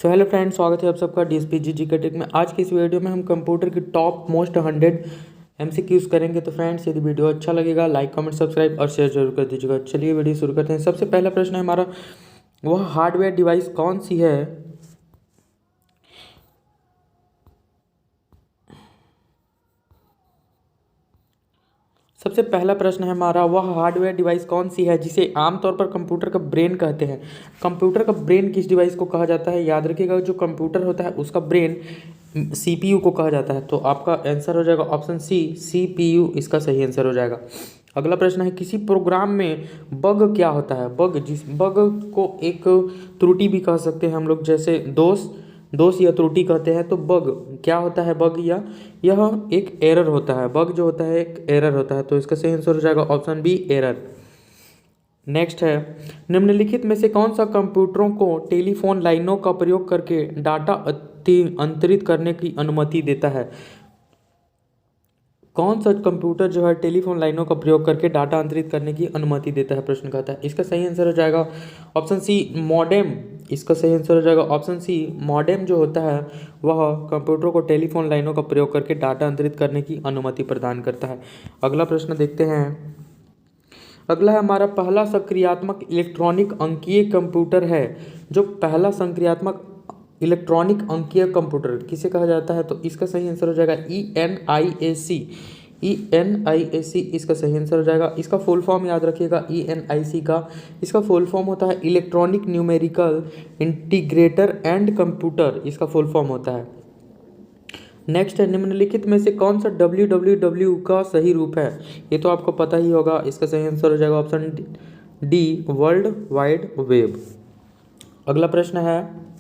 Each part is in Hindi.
सो हेलो फ्रेंड्स, स्वागत है आप सबका डीएसपी जी के टेक में। आज की इस वीडियो में हम कंप्यूटर की टॉप मोस्ट 100 एमसीक्यूज करेंगे। तो फ्रेंड्स, यदि वीडियो अच्छा लगेगा लाइक कमेंट सब्सक्राइब और शेयर जरूर कर दीजिएगा। चलिए वीडियो शुरू करते हैं। सबसे पहला प्रश्न है हमारा, वह हार्डवेयर डिवाइस कौन सी है सबसे पहला प्रश्न है हमारा, वह हार्डवेयर डिवाइस कौन सी है जिसे आमतौर पर कंप्यूटर का ब्रेन कहते हैं। कंप्यूटर का ब्रेन किस डिवाइस को कहा जाता है? याद रखिएगा, जो कंप्यूटर होता है उसका ब्रेन सीपीयू को कहा जाता है। तो आपका आंसर हो जाएगा ऑप्शन सी, सीपीयू इसका सही आंसर हो जाएगा। अगला प्रश्न है, किसी प्रोग्राम में बग क्या होता है? जिस बग को एक त्रुटि भी कह सकते हैं हम लोग, जैसे दोष या त्रुटि कहते हैं। तो बग क्या होता है? बग या यह एक एरर होता है। बग जो होता है एक एरर होता है। तो इसका सही आंसर हो जाएगा ऑप्शन बी, एरर। नेक्स्ट है, निम्नलिखित में से कौन सा कंप्यूटरों को टेलीफोन लाइनों का प्रयोग करके डाटा अंतरित करने की अनुमति देता है? कौन सा कंप्यूटर जो है टेलीफोन लाइनों का प्रयोग करके डाटा अंतरित करने की अनुमति देता है? प्रश्न कहता है। इसका सही आंसर हो जाएगा ऑप्शन सी, मॉडेम। इसका सही आंसर हो जाएगा ऑप्शन सी, मॉडेम जो होता है वह कंप्यूटर को टेलीफोन लाइनों का प्रयोग करके डाटा अंतरित करने की अनुमति प्रदान करता है। अगला प्रश्न देखते हैं। अगला है हमारा, पहला सक्रियात्मक इलेक्ट्रॉनिक अंकीय कंप्यूटर है। जो पहला सक्रियात्मक इलेक्ट्रॉनिक अंकीय कंप्यूटर किसे कहा जाता है? तो इसका सही आंसर हो जाएगा ENIAC। ENIAC इसका सही आंसर हो जाएगा। इसका फुल फॉर्म याद रखिएगा, ENIC का इसका फुल फॉर्म होता है electronic numerical integrator and computer, इसका फुल फॉर्म होता है। नेक्स्ट है, निम्नलिखित में से कौन सा WWW का सही रूप है? ये तो आपको पता ही होगा। इसका सही आंसर हो जाएगा option D, world wide web. अगला प्रश्न है,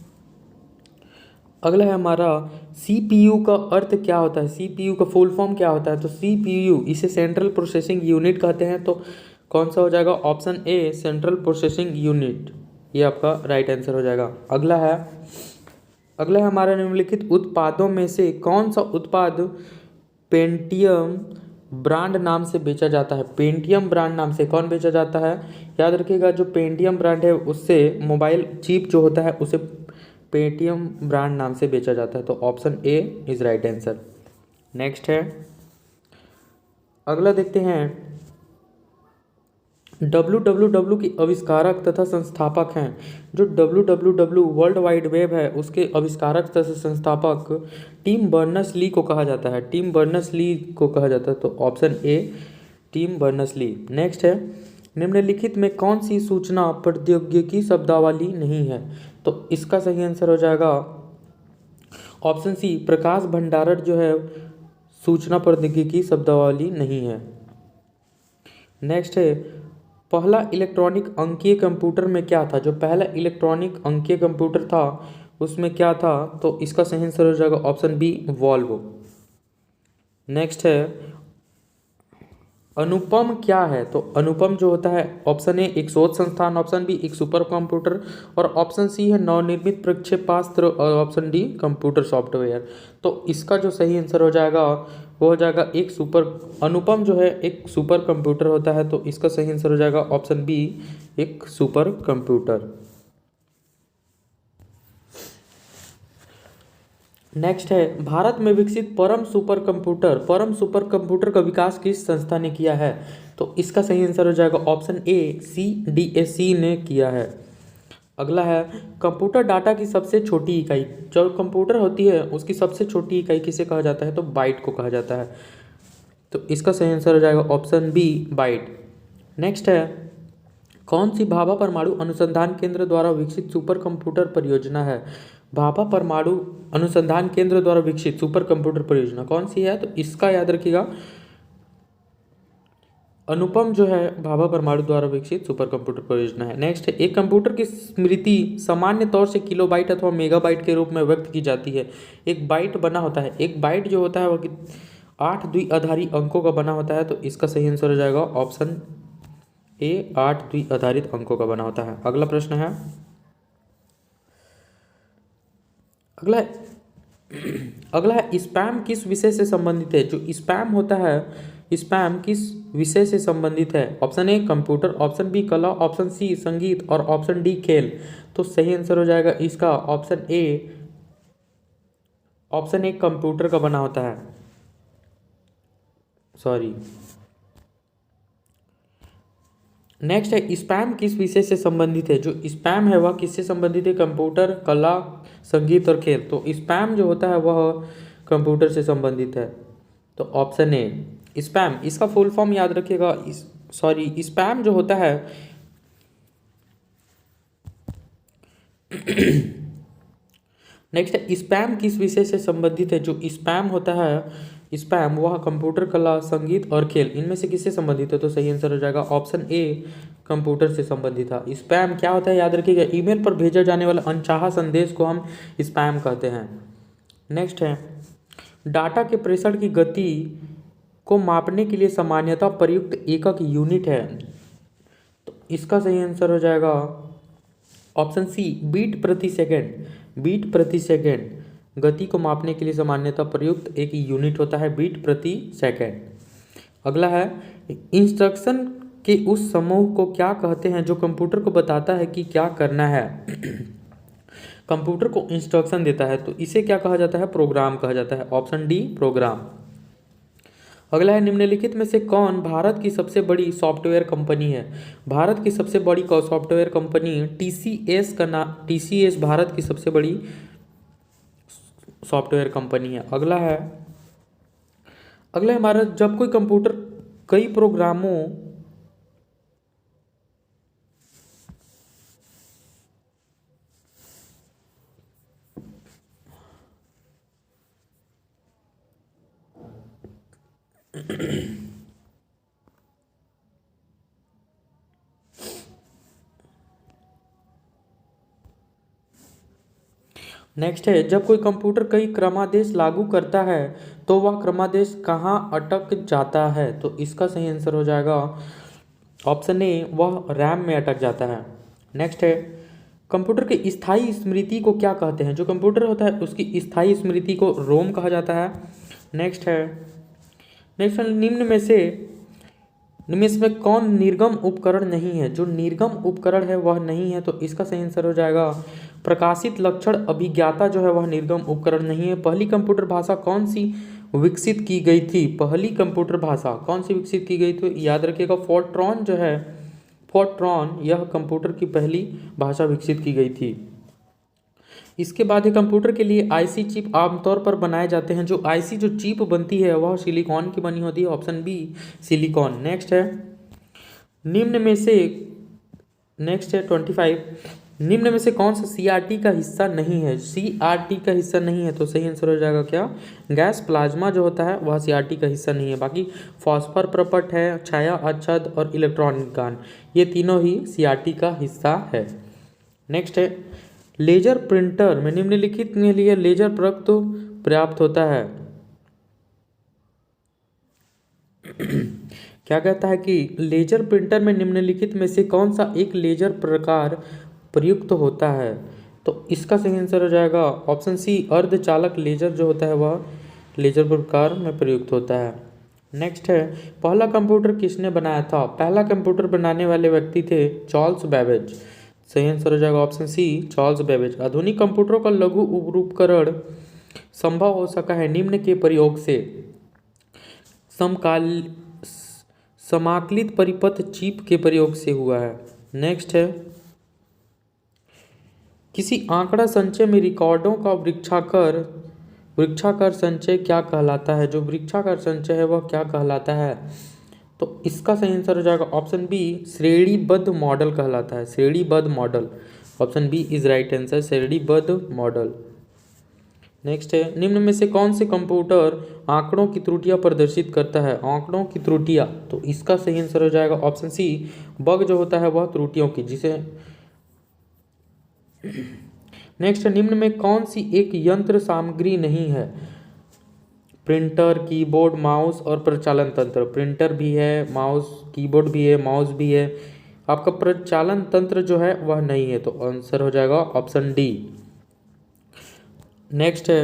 अगला है हमारा, CPU का अर्थ क्या होता है? CPU का फुल फॉर्म क्या होता है? तो CPU इसे सेंट्रल प्रोसेसिंग यूनिट कहते हैं। तो कौन सा हो जाएगा? Option A, central processing unit, ये आपका राइट आंसर हो जाएगा। अगला है हमारा, निम्नलिखित उत्पादों में से कौन सा उत्पाद पेंटियम ब्रांड नाम से बेचा जाता है? पेंटियम ब्रांड नाम से कौन बेचा जाता है? याद रखिएगा, जो पेंटियम ब्रांड है उससे मोबाइल चिप जो होता है उसे पेंटियम ब्रांड नाम से बेचा जाता है। तो option A is right answer. Next है, अगला देखते हैं। WWW की आविष्कारक तथा संस्थापक हैं। जो WWW वर्ल्ड वाइड वेब है उसके आविष्कारक तथा संस्थापक टिम बर्नर्स-ली को कहा जाता है। टिम बर्नर्स-ली को कहा जाता है। तो option A, Tim Berners-Lee. Next है, निम्नलिखित में कौन सी सूचना प्रौद्योगिकी शब्दावली नहीं है? तो इसका सही आंसर हो जाएगा ऑप्शन सी, प्रकाश भंडारण जो है सूचना प्रौद्योगिकी शब्दावली नहीं है। नेक्स्ट है, पहला इलेक्ट्रॉनिक अंकीय कंप्यूटर में क्या था? जो पहला इलेक्ट्रॉनिक अंकीय कंप्यूटर था उसमें क्या था? तो इसका सही आंसर हो जाएगा ऑप्शन बी, वॉल्वो। नेक्स्ट है, अनुपम क्या है? तो अनुपम जो होता है, ऑप्शन ए एक शोध संस्थान, ऑप्शन बी एक सुपर कंप्यूटर और ऑप्शन सी है नवनिर्मित प्रक्षेपास्त्र और ऑप्शन डी कंप्यूटर सॉफ्टवेयर। तो इसका जो सही आंसर हो जाएगा वो हो जाएगा एक सुपर, अनुपम जो है एक सुपर कंप्यूटर होता है। तो इसका सही आंसर हो जाएगा ऑप्शन बी, एक सुपर कंप्यूटर। नेक्स्ट है, भारत में विकसित परम सुपर कंप्यूटर का विकास किस संस्था ने किया है? तो इसका सही आंसर हो जाएगा ऑप्शन ए, CDAC ने किया है। अगला है, कंप्यूटर डाटा की सबसे छोटी इकाई, जो कंप्यूटर होती है उसकी सबसे छोटी इकाई किसे कहा जाता है? तो बाइट को कहा जाता है। तो इसका सही आंसर हो जाएगा ऑप्शन बी, बाइट। नेक्स्ट है, कौन सी भाभा परमाणु अनुसंधान केंद्र द्वारा विकसित सुपर कंप्यूटर परियोजना है? भाभा परमाणु अनुसंधान केंद्र द्वारा विकसित सुपर कंप्यूटर परियोजना कौन सी है? तो इसका याद रखिएगा, अनुपम जो है भाभा परमाणु द्वारा विकसित सुपर कंप्यूटर परियोजना है। नेक्स्ट है, एक कंप्यूटर की स्मृति सामान्य तौर से किलोबाइट अथवा मेगाबाइट के रूप में व्यक्त की जाती है। एक बाइट बना होता है, एक बाइट जो होता है वह 8 द्विआधारी अंकों का बना होता है। तो इसका सही आंसर हो जाएगा ऑप्शन ए, 8 द्विआधारित अंकों का बना होता है। अगला प्रश्न है, अगला है स्पैम किस विषय से संबंधित है? जो स्पैम होता है स्पैम किस विषय से संबंधित है? Option A computer, option B कला, ऑप्शन सी संगीत और ऑप्शन डी खेल। तो सही आंसर हो जाएगा इसका option A. Option A computer का बना होता है, सॉरी। नेक्स्ट है स्पैम किस विषय से संबंधित है? जो स्पैम है वह किससे संबंधित है? कंप्यूटर, कला, संगीत और खेल। तो स्पैम जो होता है वह कंप्यूटर से संबंधित है। तो ऑप्शन ए स्पैम, इसका फुल फॉर्म याद रखिएगा। सॉरी, स्पैम जो होता है नेक्स्ट है स्पैम किस विषय से संबंधित है? जो स्पैम होता है स्पैम वह कंप्यूटर, कला, संगीत और खेल इनमें से किससे संबंधित है? तो सही आंसर हो जाएगा ऑप्शन ए कंप्यूटर से संबंधित था। स्पैम क्या होता है याद रखिएगा, ईमेल पर भेजा जाने वाला अनचाहा संदेश को हम स्पैम कहते हैं। नेक्स्ट है डाटा के प्रेषण की गति को मापने के लिए सामान्यतः प्रयुक्त एकक यूनिट है। तो इसका सही आंसर हो जाएगा ऑप्शन सी बीट प्रति सेकंड। बीट प्रति सेकंड गति को मापने के लिए सामान्यतः प्रयुक्त एक यूनिट होता है बीट प्रति सेकंड। अगला है इंस्ट्रक्शन के उस समूह को क्या कहते हैं जो कंप्यूटर को बताता है कि क्या करना है? कंप्यूटर को इंस्ट्रक्शन देता है तो इसे क्या कहा जाता है? प्रोग्राम कहा जाता है। Option D program. अगला है निम्नलिखित में से कौन भारत की सबसे बड़ी सॉफ्टवेयर कंपनी है? भारत की सबसे बड़ी सॉफ्टवेयर कंपनी टीसीएस का नाम, टीसीएस भारत की सबसे बड़ी सॉफ्टवेयर कंपनी है। अगला है हमारा जब कोई कंप्यूटर कई प्रोग्रामों नेक्स्ट है जब कोई कंप्यूटर कई क्रमादेश लागू करता है तो वह क्रमादेश कहाँ अटक जाता है? तो इसका सही आंसर हो जाएगा ऑप्शन ए वह रैम में अटक जाता है। नेक्स्ट है कंप्यूटर की स्थायी स्मृति को क्या कहते हैं? जो कंप्यूटर होता है उसकी स्थायी स्मृति को रोम कहा जाता है। नेक्स्ट है निम्न में इसमें कौन निर्गम उपकरण नहीं है? जो निर्गम उपकरण है वह नहीं है। तो इसका सही आंसर हो जाएगा प्रकाशित लक्षण अभिज्ञाता जो है वह निर्गम उपकरण नहीं है। पहली कंप्यूटर भाषा कौन सी विकसित की गई थी? पहली कंप्यूटर भाषा कौन सी विकसित की गई थी? याद रखिएगा फोर्ट्रॉन जो है, फोर्ट्रॉन यह कंप्यूटर की पहली भाषा विकसित की गई थी। इसके बाद ही कंप्यूटर के लिए आईसी चिप आमतौर पर बनाए जाते हैं। जो आईसी जो चिप बनती है वह सिलिकॉन की बनी होती है। Option B silicon. नेक्स्ट है निम्न में से 25 निम्न में से कौन सा सीआरटी का हिस्सा नहीं है? सीआरटी का हिस्सा नहीं है तो सही आंसर हो जाएगा क्या? गैस प्लाज्मा जो होता है वह सीआरटी का हिस्सा नहीं है। बाकी फॉस्फर प्रपट है, छाया अच्छद और इलेक्ट्रॉनिक गान ये तीनों ही सीआरटी का हिस्सा है। नेक्स्ट है लेजर प्रिंटर में निम्नलिखित के लिए लेजर प्रयुक्त पर्याप्त होता है। क्या कहता है कि लेजर प्रिंटर में निम्नलिखित में से कौन सा एक लेजर प्रकार प्रयुक्त होता है? तो इसका सही आंसर हो जाएगा ऑप्शन सी अर्धचालक लेजर जो होता है वह लेजर प्रकार में प्रयुक्त होता है। नेक्स्ट है पहला कंप्यूटर किसने बनाया था? पहला कंप्यूटर बनाने वाले व्यक्ति थे चार्ल्स बेबेज। सही आंसर हो जाएगा ऑप्शन सी चार्ल्स बेबेज। आधुनिक कंप्यूटरों का लघु उपकरण संभव हो सका है निम्न के प्रयोग से। समाकलित परिपथ चिप के प्रयोग से हुआ है। नेक्स्ट है किसी आंकड़ा संचय में रिकॉर्डों का वृक्षाकार संचय क्या कहलाता है? जो वृक्षाकार संचय है वह क्या कहलाता है? तो इसका सही आंसर हो जाएगा ऑप्शन बी श्रेणीबद्ध मॉडल कहलाता है। श्रेणीबद्ध model, option B is right answer, श्रेणीबद्ध मॉडल। नेक्स्ट है निम्न में से कौन से कंप्यूटर आंकड़ों की त्रुटियां प्रदर्शित करता है? आंकड़ों की त्रुटियां, तो इसका सही आंसर हो जाएगा ऑप्शन सी बग जो होता है वह त्रुटियों की जिसे। नेक्स्ट निम्न में कौन सी एक यंत्र सामग्री नहीं है? प्रिंटर, कीबोर्ड, माउस और प्रचालन तंत्र। प्रिंटर भी है, माउस, कीबोर्ड भी है, माउस भी है। आपका प्रचालन तंत्र जो है वह नहीं है तो आंसर हो जाएगा ऑप्शन डी। नेक्स्ट है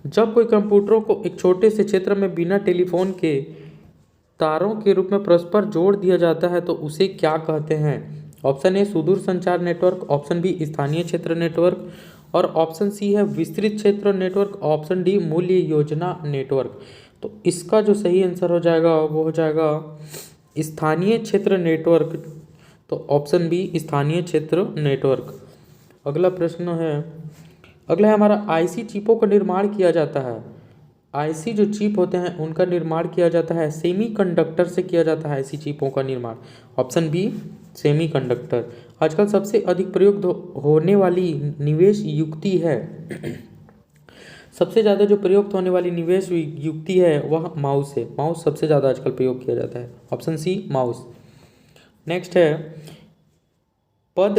जब कोई कंप्यूटरों को एक छोटे से क्षेत्र में बिना टेलीफोन के तारों के रूप में परस्पर जोड़ दिया जाता है तो उसे क्या कहते हैं? ऑप्शन ए सुदूर संचार नेटवर्क, ऑप्शन बी स्थानीय क्षेत्र नेटवर्क और ऑप्शन सी है विस्तृत क्षेत्र नेटवर्क, ऑप्शन डी मूल्य योजना नेटवर्क। तो इसका जो सही आंसर हो जाएगा वो हो जाएगा स्थानीय क्षेत्र नेटवर्क। तो ऑप्शन बी स्थानीय क्षेत्र नेटवर्क। अगला प्रश्न है, अगला है हमारा आईसी चिपों का निर्माण किया जाता है। आईसी जो चिप होते हैं उनका निर्माण किया जाता है सेमीकंडक्टर से किया जाता है आईसी चिपों का निर्माण। Option B semiconductor. आजकल सबसे अधिक प्रयोग होने वाली निवेश युक्ति है सबसे ज़्यादा जो प्रयुक्त होने वाली निवेश युक्ति है वह माउस है। माउस सबसे ज़्यादा आजकल प्रयोग किया जाता है। Option sea mouse. नेक्स्ट है पद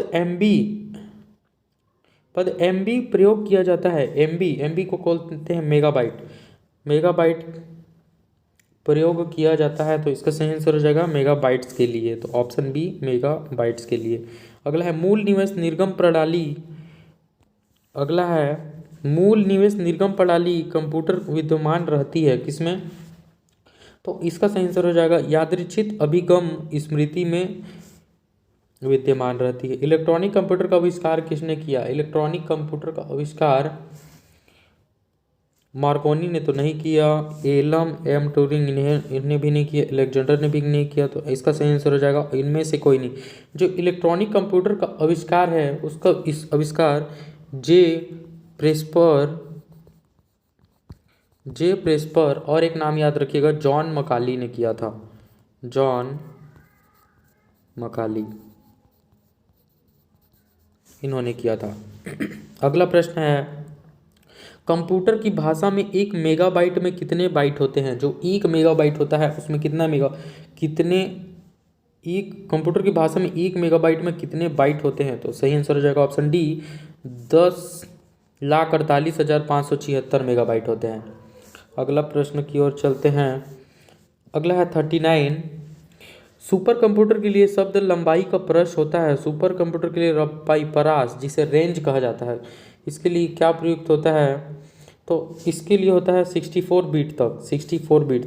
एमबी प्रयोग किया जाता है। एमबी को बोलते हैं मेगाबाइट। मेगाबाइट प्रयोग किया जाता है तो इसका सही आंसर हो जाएगा मेगाबाइट्स के लिए। तो ऑप्शन बी मेगाबाइट्स के लिए। अगला है मूल निवेश निर्गम प्रणाली। अगला है मूल निवेश निर्गम प्रणाली कंप्यूटर विद्यमान रहती है किसमें? तो इसका सही आंसर हो जाएगा यादृच्छिक अभिगम स्मृति में विद्यमान रहती है। इलेक्ट्रॉनिक कंप्यूटर का आविष्कार किसने किया? इलेक्ट्रॉनिक कंप्यूटर का आविष्कार मार्कोनी ने तो नहीं किया, एलम एम ट्यूरिंग इन्हें भी नहीं किया, अलेक्जेंडर ने भी नहीं किया। तो इसका सही आंसर हो जाएगा इनमें से कोई नहीं। जो इलेक्ट्रॉनिक कंप्यूटर का आविष्कार है उसका इस आविष्कार जे प्रेस्पर और एक नाम याद रखिएगा जॉन मकाली ने किया था। जॉन मकाली इन्होंने किया था। अगला प्रश्न है कंप्यूटर की भाषा में 1 मेगाबाइट में कितने बाइट होते हैं? जो 1 मेगाबाइट होता है उसमें कंप्यूटर की भाषा में 1 मेगाबाइट में कितने बाइट होते हैं? तो सही आंसर हो जाएगा ऑप्शन डी 10,48,576 मेगाबाइट होते हैं। अगला प्रश्न की ओर चलते हैं। अगला है 39। सुपर कंप्यूटर के लिए शब्द लंबाई का प्रश्न होता है। सुपर कंप्यूटर के लिए लंबाई परास जिसे रेंज कहा जाता है, इसके लिए क्या प्रयुक्त होता है? तो इसके लिए होता है 64 बीट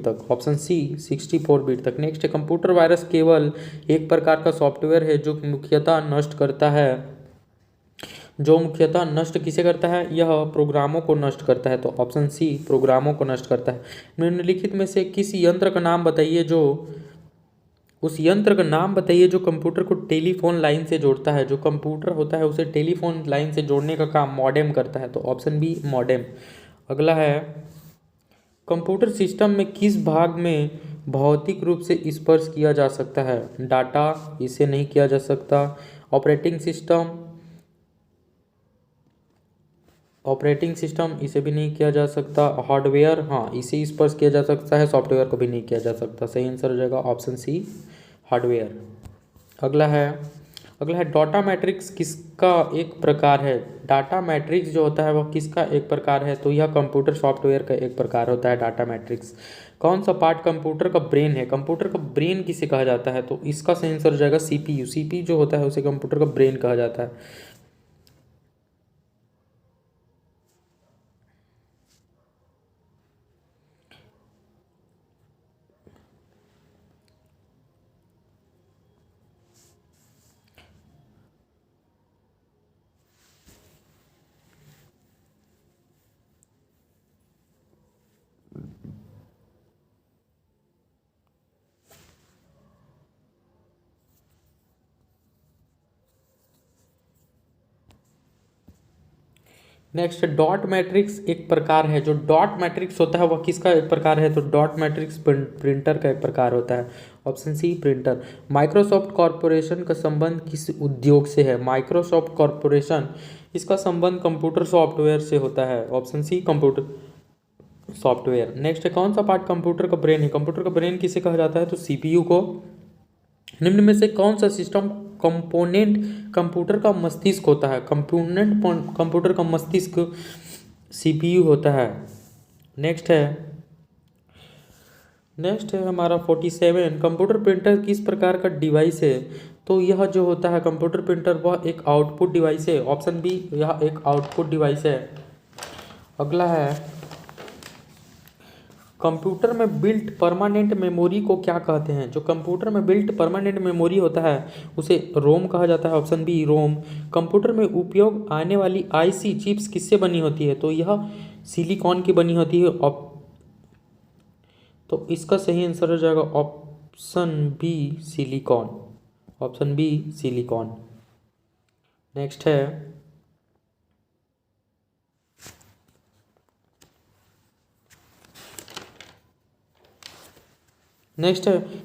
तक। ऑप्शन सी 64 बीट तक। नेक्स्ट है कंप्यूटर वायरस केवल एक प्रकार का सॉफ्टवेयर है जो मुख्यतः नष्ट किसे करता है? यह प्रोग्रामों को नष्ट करता है। तो ऑप्शन सी प्रोग्रामों को नष्ट करता है। निम्नलिखित में से किस यंत्र का नाम बताइए जो कंप्यूटर को टेलीफोन लाइन से जोड़ता है। जो कंप्यूटर होता है उसे टेलीफोन लाइन से जोड़ने का काम मॉडेम करता है। तो ऑप्शन बी मॉडेम। अगला है कंप्यूटर सिस्टम में किस भाग में भौतिक रूप से स्पर्श किया जा सकता है? डाटा, इसे नहीं किया जा सकता। ऑपरेटिंग सिस्टम इसे भी नहीं किया जा सकता। हार्डवेयर, हाँ इसे स्पर्श किया जा सकता है, सॉफ्टवेयर को भी नहीं किया जा सकता। सही आंसर हो जाएगा ऑप्शन सी हार्डवेयर। अगला है डाटा मैट्रिक्स किसका एक प्रकार है? डाटा मैट्रिक्स जो होता है वह किसका एक प्रकार है? तो यह कंप्यूटर सॉफ्टवेयर का एक प्रकार होता है डाटा मैट्रिक्स। कौन सा पार्ट कंप्यूटर का ब्रेन है? कंप्यूटर का ब्रेन किसे कहा जाता है? तो इसका सही आंसर हो जाएगा सीपीयू। सीपीयू जो होता है उसे कंप्यूटर का ब्रेन कहा जाता है। नेक्स्ट डॉट मैट्रिक्स एक प्रकार है। जो डॉट मैट्रिक्स होता है वह किसका एक प्रकार है? तो डॉट मैट्रिक्स प्रिंटर का एक प्रकार होता है। Option C printer. Microsoft Corporation का संबंध किस उद्योग से है? माइक्रोसॉफ्ट कॉरपोरेशन इसका संबंध कंप्यूटर सॉफ्टवेयर से होता है। Option C computer software. Next है कौन सा पार्ट कंप्यूटर का ब्रेन है? कंप्यूटर का ब्रेन किसे कहा जाता है? तो सीपीयू को। निम्न में से कौन सा सिस्टम कंपोनेंट कंप्यूटर का मस्तिष्क होता है? कंप्यूटर का मस्तिष्क सीपीयू होता है। नेक्स्ट है हमारा 47। कंप्यूटर प्रिंटर किस प्रकार का डिवाइस है? तो यह जो होता है कंप्यूटर प्रिंटर वह एक आउटपुट डिवाइस है। ऑप्शन बी यह एक आउटपुट डिवाइस है। अगला है कंप्यूटर में बिल्ट परमानेंट मेमोरी को क्या कहते हैं? जो कंप्यूटर में बिल्ट परमानेंट मेमोरी होता है उसे रोम कहा जाता है। Option B ROM. कंप्यूटर में उपयोग आने वाली आईसी चिप्स किससे बनी होती है? तो यह सिलिकॉन की बनी होती है। तो इसका सही आंसर हो जाएगा option B silicon. Option B silicon. Next है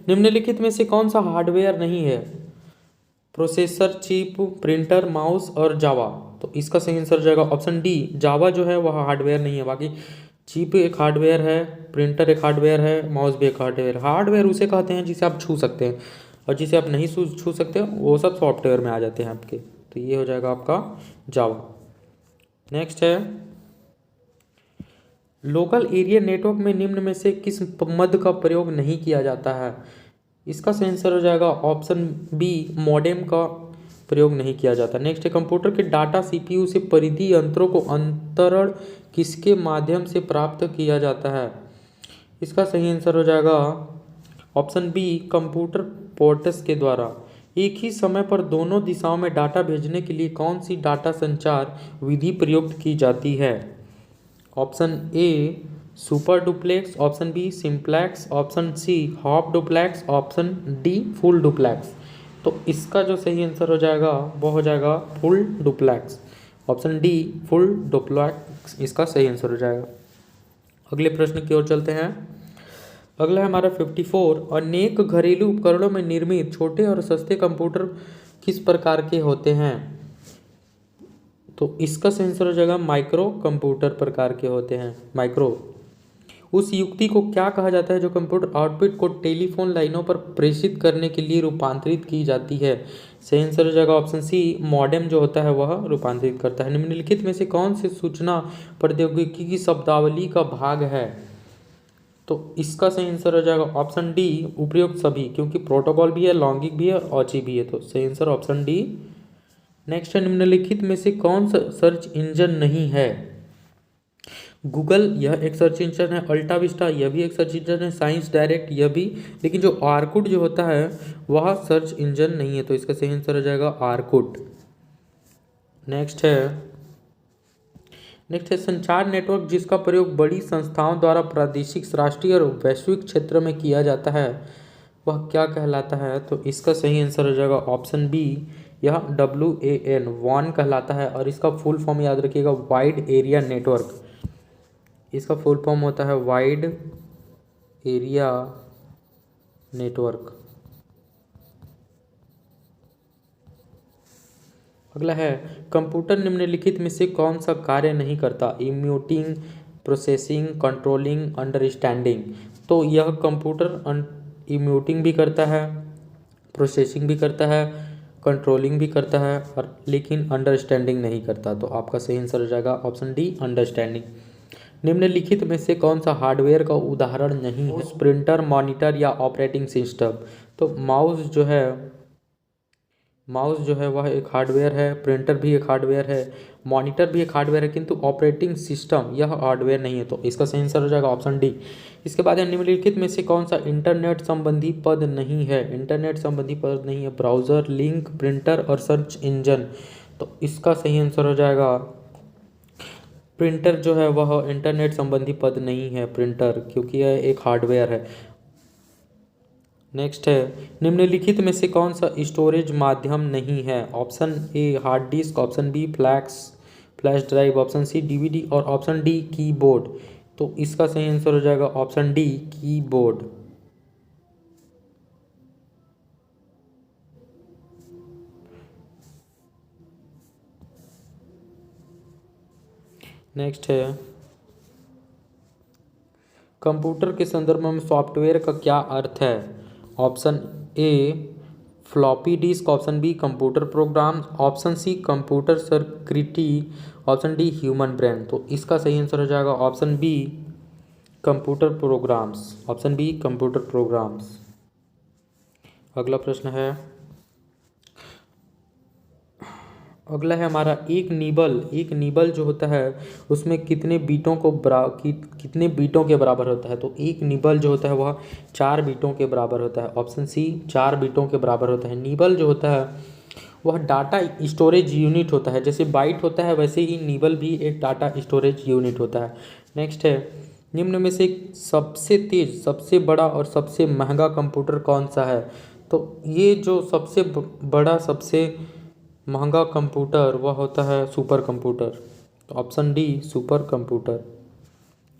निम्नलिखित में से कौन सा हार्डवेयर नहीं है? प्रोसेसर, चिप, प्रिंटर, माउस और जावा। तो इसका सही आंसर हो जाएगा ऑप्शन डी जावा जो है वह हार्डवेयर नहीं है। बाकी चिप एक हार्डवेयर है, प्रिंटर एक हार्डवेयर है, माउस भी एक हार्डवेयर। हार्डवेयर उसे कहते हैं जिसे आप छू सकते हैं, और जिसे आप नहीं छू सकते वो सब सॉफ्टवेयर में आ जाते हैं आपके। तो ये हो जाएगा आपका जावा। नेक्स्ट है लोकल एरिया नेटवर्क में निम्न में से किस मद का प्रयोग नहीं किया जाता है? इसका सही आंसर हो जाएगा ऑप्शन बी मॉडेम का प्रयोग नहीं किया जाता। नेक्स्ट है कंप्यूटर के डाटा सीपीयू से परिधि यंत्रों को अंतरण किसके माध्यम से प्राप्त किया जाता है? इसका सही आंसर हो जाएगा ऑप्शन बी कंप्यूटर पोर्ट्स के द्वारा। एक ही समय पर दोनों दिशाओं में डाटा भेजने के लिए कौन सी डाटा संचार विधि प्रयुक्त की जाती है? Option A super duplex, option B simplex, option C half duplex, option D full duplex. तो इसका जो सही आंसर हो जाएगा वो हो जाएगा full duplex. Option D full duplex इसका सही आंसर हो जाएगा। अगले प्रश्न की ओर चलते हैं। अगला है हमारा 54। अनेक घरेलू उपकरणों में निर्मित छोटे और सस्ते कंप्यूटर किस प्रकार के होते हैं? तो इसका सही आंसर हो जाएगा माइक्रो कंप्यूटर प्रकार के होते हैं। माइक्रो। उस युक्ति को क्या कहा जाता है जो कंप्यूटर आउटपुट को टेलीफोन लाइनों पर प्रेषित करने के लिए रूपांतरित की जाती है? सही आंसर हो जाएगा ऑप्शन सी मॉडेम जो होता है वह रूपांतरित करता है। निम्नलिखित में से कौन से सूचना प्रौद्योगिकी की शब्दावली का भाग है? तो इसका सही आंसर हो जाएगा ऑप्शन डी उपयुक्त सभी, क्योंकि प्रोटोकॉल भी है, लॉन्गिक भी है, ऑची भी है। तो सही आंसर ऑप्शन डी। नेक्स्ट है निम्नलिखित में से कौन सा सर्च इंजन नहीं है? गूगल यह एक सर्च इंजन है, अल्टा विस्टा यह भी एक सर्च इंजन है, साइंस डायरेक्ट यह भी, लेकिन जो आर्कुट जो होता है वह सर्च इंजन नहीं है। तो इसका सही आंसर हो जाएगा आर्कुट। नेक्स्ट है संचार नेटवर्क जिसका प्रयोग बड़ी संस्थाओं द्वारा प्रादेशिक, राष्ट्रीय और वैश्विक क्षेत्र में किया जाता है वह क्या कहलाता है? तो इसका सही आंसर हो जाएगा ऑप्शन बी यह WAN WAN कहलाता है, और इसका फुल फॉर्म याद रखिएगा वाइड एरिया नेटवर्क। इसका फुल फॉर्म होता है वाइड एरिया नेटवर्क। अगला है कंप्यूटर निम्नलिखित में से कौन सा कार्य नहीं करता? इम्यूटिंग, प्रोसेसिंग, कंट्रोलिंग, अंडरस्टैंडिंग। तो यह कंप्यूटर इम्यूटिंग भी करता है, प्रोसेसिंग भी करता है, कंट्रोलिंग भी करता है, और लेकिन अंडरस्टैंडिंग नहीं करता। तो आपका सही आंसर हो जाएगा ऑप्शन डी अंडरस्टैंडिंग। निम्नलिखित में से कौन सा हार्डवेयर का उदाहरण नहीं है? प्रिंटर, मॉनिटर या ऑपरेटिंग सिस्टम। तो माउस जो है वह एक हार्डवेयर है, प्रिंटर भी एक हार्डवेयर है, मॉनिटर भी एक हार्डवेयर है, किंतु ऑपरेटिंग सिस्टम यह हार्डवेयर नहीं है। तो इसका सही आंसर हो जाएगा ऑप्शन डी। इसके बाद निम्नलिखित में से कौन सा इंटरनेट संबंधी पद नहीं है? इंटरनेट संबंधी पद नहीं है ब्राउज़र, लिंक, प्रिंटर और सर्च इंजन। तो इसका सही आंसर हो जाएगा प्रिंटर जो है वह इंटरनेट संबंधी पद नहीं है प्रिंटर, क्योंकि यह एक हार्डवेयर है। नेक्स्ट है निम्नलिखित में से कौन सा स्टोरेज माध्यम नहीं है? Option A hard disk, option B flash drive, option C DVD और ऑप्शन डी कीबोर्ड। तो इसका सही आंसर हो जाएगा ऑप्शन डी कीबोर्ड। नेक्स्ट है कंप्यूटर के संदर्भ में सॉफ्टवेयर का क्या अर्थ है? Option A floppy disk, option B computer program, option C computer circuitry, option D human brain. तो इसका सही आंसर हो जाएगा option B computer programs. Option B computer programs. अगला प्रश्न है अगला है हमारा एक नीबल जो होता है उसमें कितने बीटों कितने बीटों के बराबर होता है। तो एक नीबल जो होता है वह 4 बीटों के बराबर होता है। ऑप्शन सी 4 बीटों के बराबर होता है। नीबल जो होता है वह डाटा स्टोरेज यूनिट होता है। जैसे बाइट होता है वैसे ही नीबल भी एक डाटा स्टोरेज यूनिट होता है। नेक्स्ट है, निम्न में से सबसे तेज, सबसे बड़ा और सबसे महंगा कंप्यूटर कौन सा है। तो ये जो सबसे बड़ा, सबसे महंगा कंप्यूटर वह होता है सुपर कंप्यूटर। तो ऑप्शन डी सुपर कंप्यूटर।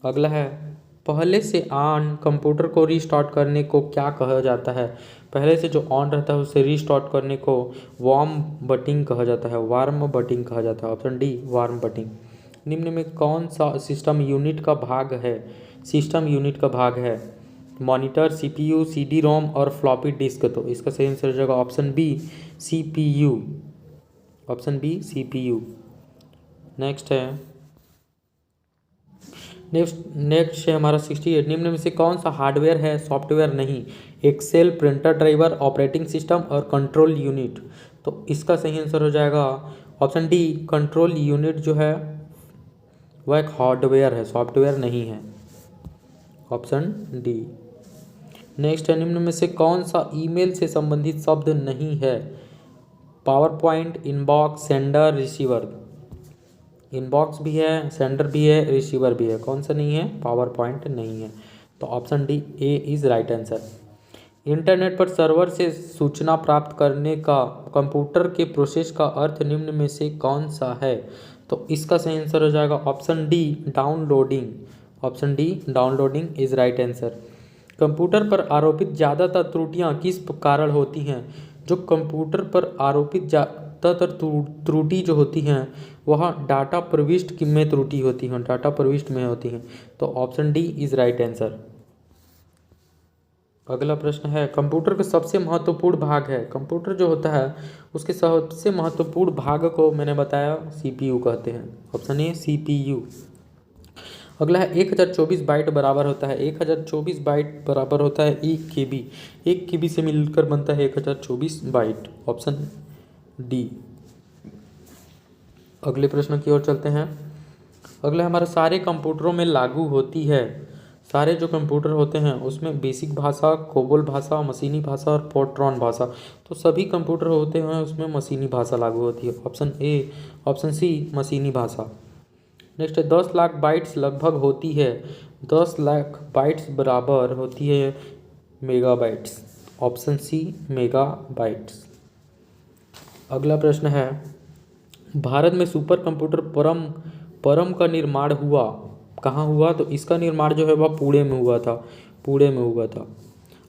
अगला है, पहले से ऑन कंप्यूटर को रीस्टार्ट करने को क्या कहा जाता है। पहले से जो ऑन रहता है उसे रीस्टार्ट करने को वार्म बटिंग कहा जाता है, वार्म बटिंग कहा जाता है। Option D warm budding. निम्न में कौन सा सिस्टम यूनिट का भाग है। सिस्टम यूनिट का भाग है मॉनिटर, सीपीयू, सीडी रोम और फ्लॉपी डिस्क। तो इसका सही आंसर हो जाएगा option B CPU. Option B CPU. Next है हमारा 68। निम्न में से कौन सा हार्डवेयर है, सॉफ्टवेयर नहीं। Excel, printer driver, operating system और कंट्रोल यूनिट। तो इसका सही आंसर हो जाएगा ऑप्शन डी कंट्रोल यूनिट जो है वह एक हार्डवेयर है, सॉफ्टवेयर नहीं है। Option D. नेक्स्ट है, निम्न में से कौन सा ईमेल से संबंधित शब्द नहीं है। Power point, inbox, sender, receiver. Inbox भी है, सेंडर भी है, रिसीवर भी है, कौन सा नहीं है, पावर पॉइंट नहीं है। तो option D A is right answer. Internet पर सर्वर से सूचना प्राप्त करने का कंप्यूटर के प्रोसेस का अर्थ निम्न में से कौन सा है। तो इसका सही आंसर हो जाएगा option D downloading. Option D downloading is right answer. Computer पर आरोपित ज़्यादातर त्रुटियां किस कारण होती हैं। जो कंप्यूटर पर आरोपित ज़्यादातर त्रुटि जो होती हैं वह डाटा प्रविष्टि में त्रुटि होती हैं, डाटा प्रविष्टि में होती हैं। तो option D is right answer. अगला प्रश्न है, कंप्यूटर का सबसे महत्वपूर्ण भाग है। कंप्यूटर जो होता है उसके सबसे महत्वपूर्ण भाग को मैंने बताया सीपीयू कहते हैं। Option A CPU. अगला है 1024 बाइट बराबर होता है, 1024 बाइट बराबर होता है 1 KB। 1 KB से मिलकर बनता है 1024 बाइट। Option D. अगले प्रश्न की ओर चलते हैं। अगला हमारे सारे कंप्यूटरों में लागू होती है। सारे जो कंप्यूटर होते हैं उसमें बेसिक भाषा, कोबोल भाषा, मशीनी भाषा और फोर्ट्रॉन भाषा। तो सभी कंप्यूटर होते हैं उसमें मशीनी भाषा लागू होती है। ऑप्शन ए, ऑप्शन सी मशीनी भाषा। नेक्स्ट है, 10 लाख बाइट्स लगभग होती है। 10 लाख बाइट्स बराबर होती है मेगाबाइट्स। Option C megabytes. अगला प्रश्न है, भारत में सुपर कंप्यूटर परम का निर्माण हुआ, कहाँ हुआ। तो इसका निर्माण जो है वह पुणे में हुआ था, पुणे में हुआ था।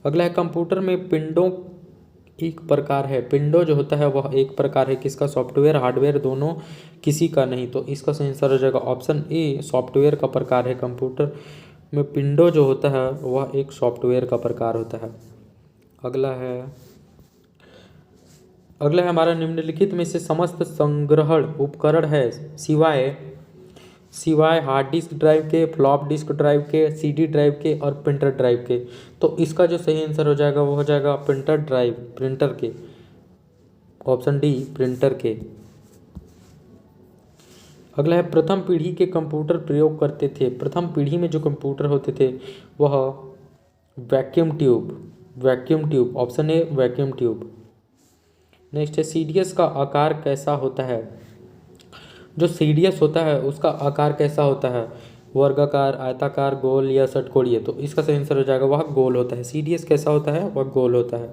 अगला है, कंप्यूटर में पिंडों एक प्रकार है। पिंडो जो होता है वह एक प्रकार है किसका, सॉफ्टवेयर हार्डवेयर दोनों, किसी का नहीं। तो इसका सही आंसर हो जाएगा ऑप्शन ए सॉफ्टवेयर का प्रकार है। कंप्यूटर में पिंडो जो होता है वह एक सॉफ्टवेयर का प्रकार होता है। अगला है हमारा, निम्नलिखित में से समस्त संग्रहण उपकरण है सिवाय हार्ड डिस्क ड्राइव के, फ्लॉप डिस्क ड्राइव के, सीडी ड्राइव के और प्रिंटर ड्राइव के। तो इसका जो सही आंसर हो जाएगा वो हो जाएगा प्रिंटर के। ऑप्शन डी प्रिंटर के। अगला है, प्रथम पीढ़ी के कंप्यूटर प्रयोग करते थे। प्रथम पीढ़ी में जो कंप्यूटर होते थे वह vacuum tube. Option A vacuum tube. Next है, सीडीएस का आकार कैसा होता है। जो सीडीएस होता है उसका आकार कैसा होता है, वर्गाकार, आयताकार, गोल या षटकोणीय। तो इसका सही आंसर हो जाएगा वह गोल होता है। सीडीएस कैसा होता है, वह गोल होता है।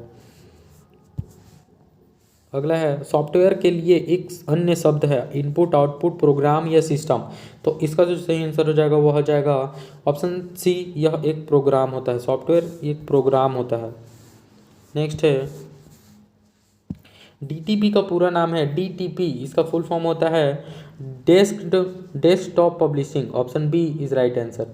अगला है, सॉफ्टवेयर के लिए एक अन्य शब्द है इनपुट, आउटपुट, प्रोग्राम या सिस्टम। तो इसका जो सही आंसर हो जाएगा वह हो जाएगा ऑप्शन सी, यह एक प्रोग्राम होता है। सॉफ्टवेयर एक प्रोग्राम होता है। नेक्स्ट है, डीटीपी का पूरा नाम है डीटीपी, इसका फुल फॉर्म होता है desktop publishing. Option B is right answer.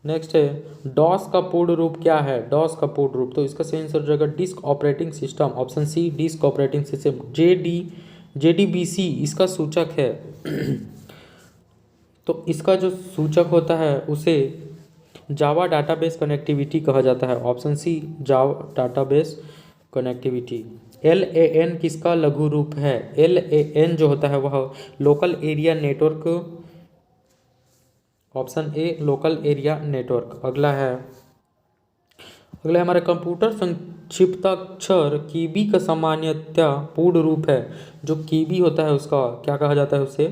Next है, डॉस का पूर्ण रूप क्या है। डॉस का पूर्ण रूप, तो इसका सही आंसर हो जाएगा disk operating system. Option C disk operating system. JDBC इसका सूचक है। तो इसका जो सूचक होता है उसे जावा डाटाबेस कनेक्टिविटी कहा जाता है। ऑप्शन सी जावा डाटाबेस कनेक्टिविटी। LAN किसका लघु रूप है? LAN जो होता है वह local area network, option A local area network. अगला है हमारा कंप्यूटर संक्षिप्ताक्षर कीबी का सामान्यतः पूर्ण रूप है। जो कीबी होता है उसका क्या कहा जाता है? उसे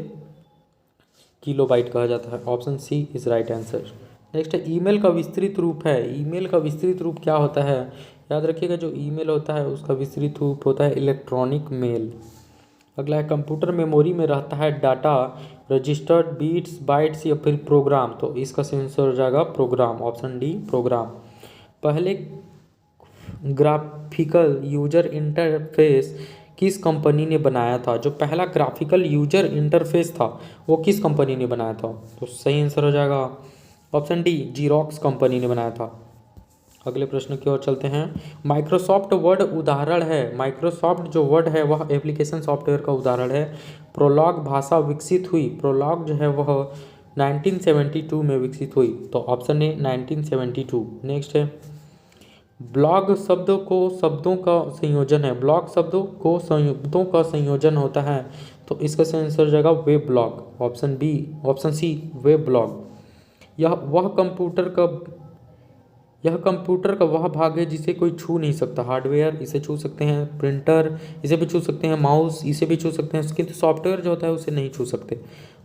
किलोबाइट कहा जाता है। Option C is right answer. Next है ईमेल का विस्तृत रूप है। ईमेल का विस्तृत रूप क्या होता है? याद रखिएगा जो ईमेल होता है उसका विस्तृत रूप होता है इलेक्ट्रॉनिक मेल। अगला है कंप्यूटर मेमोरी में रहता है डाटा रजिस्टर्ड बिट्स बाइट्स या फिर प्रोग्राम, तो इसका सही आंसर हो जाएगा प्रोग्राम। Option D program. पहले ग्राफिकल यूजर इंटरफेस किस कंपनी ने बनाया था? जो पहला ग्राफिकल यूजर इंटरफेस था वो किस कंपनी ने बनाया था? तो सही आंसर हो जाएगा ऑप्शन डी जीरोक्स कंपनी ने बनाया था। अगले प्रश्न की ओर चलते हैं। माइक्रोसॉफ्ट वर्ड उदाहरण है। माइक्रोसॉफ्ट जो वर्ड है वह एप्लीकेशन सॉफ्टवेयर का उदाहरण है। प्रोलॉग भाषा विकसित हुई, प्रोलॉग जो है वह 1972 में विकसित हुई, तो ऑप्शन ए 1972। नेक्स्ट है ब्लॉग शब्दों का संयोजन है। ब्लॉग शब्दों का संयोजन होता है, तो इसका सही आंसर हो जाएगा web blog. Option C web blog. यह कंप्यूटर का वह भाग है जिसे कोई छू नहीं सकता। हार्डवेयर इसे छू सकते हैं, प्रिंटर इसे भी छू सकते हैं, माउस इसे भी छू सकते हैं, किंतु सॉफ्टवेयर जो होता है उसे नहीं छू सकते।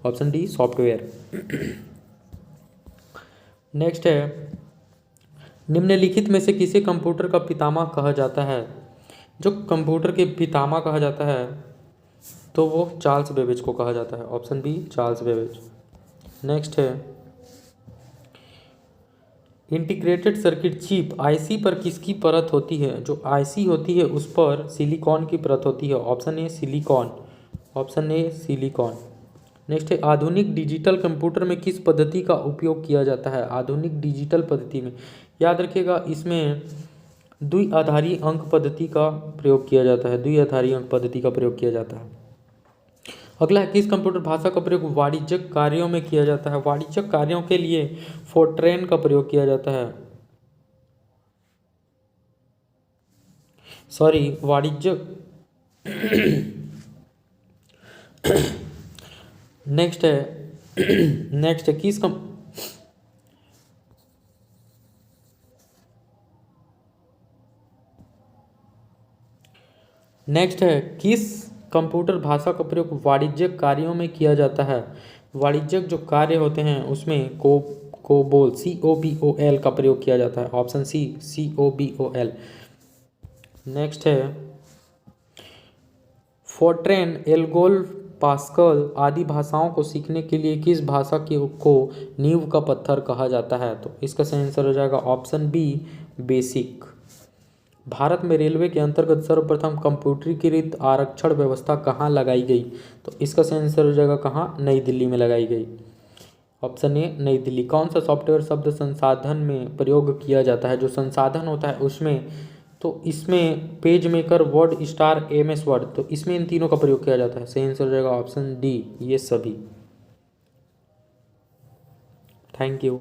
Option D software. नेक्स्ट है निम्नलिखित में से किसे कंप्यूटर का पितामह कहा जाता है? जो कंप्यूटर के पितामह कहा जाता है तो वो चार्ल्स बेबेज को कहा जाता है। Option B Charles Babbage. Next है इंटीग्रेटेड सर्किट चिप आईसी पर किसकी परत होती है? जो आईसी होती है उस पर सिलिकॉन की परत होती है। Option A silicon. Option A silicon. Next है आधुनिक डिजिटल कंप्यूटर में किस पद्धति का उपयोग किया जाता है? आधुनिक डिजिटल पद्धति में याद रखिएगा इसमें द्विआधारी अंक पद्धति का प्रयोग किया जाता है। द्विआधारी अंक पद्धति का प्रयोग किया जाता है। अगला है किस कंप्यूटर भाषा का प्रयोग वाणिज्यिक कार्यों में किया जाता है? वाणिज्यिक कार्यों के लिए फोर्ट्रेन का प्रयोग किया जाता है। सॉरी वाणिज्यिक नेक्स्ट है किस कंप्यूटर भाषा का प्रयोग वाणिज्यिक कार्यों में किया जाता है? वाणिज्यिक जो कार्य होते हैं उसमें कोबोल COBOL का प्रयोग किया जाता है। Option C COBOL। नेक्स्ट है फोर्ट्रेन एल्गोल पास्कल आदि भाषाओं को सीखने के लिए किस भाषा को नींव का पत्थर कहा जाता है? तो इसका सही आंसर हो जाएगा ऑप्शन बी बेसिक। भारत में रेलवे के अंतर्गत सर्वप्रथम कंप्यूटरीकृत आरक्षण व्यवस्था कहाँ लगाई गई? तो इसका सही आंसर हो जाएगा कहाँ? नई दिल्ली में लगाई गई। ऑप्शन ए नई दिल्ली। कौन सा सॉफ्टवेयर शब्द संसाधन में प्रयोग किया जाता है? जो संसाधन होता है उसमें, तो इसमें page maker, word star, MS word, तो इसमें इन तीनों का प्रयोग किया जाता है। सही आंसर हो जाएगा ऑप्शन डी ये सभी। Thank you.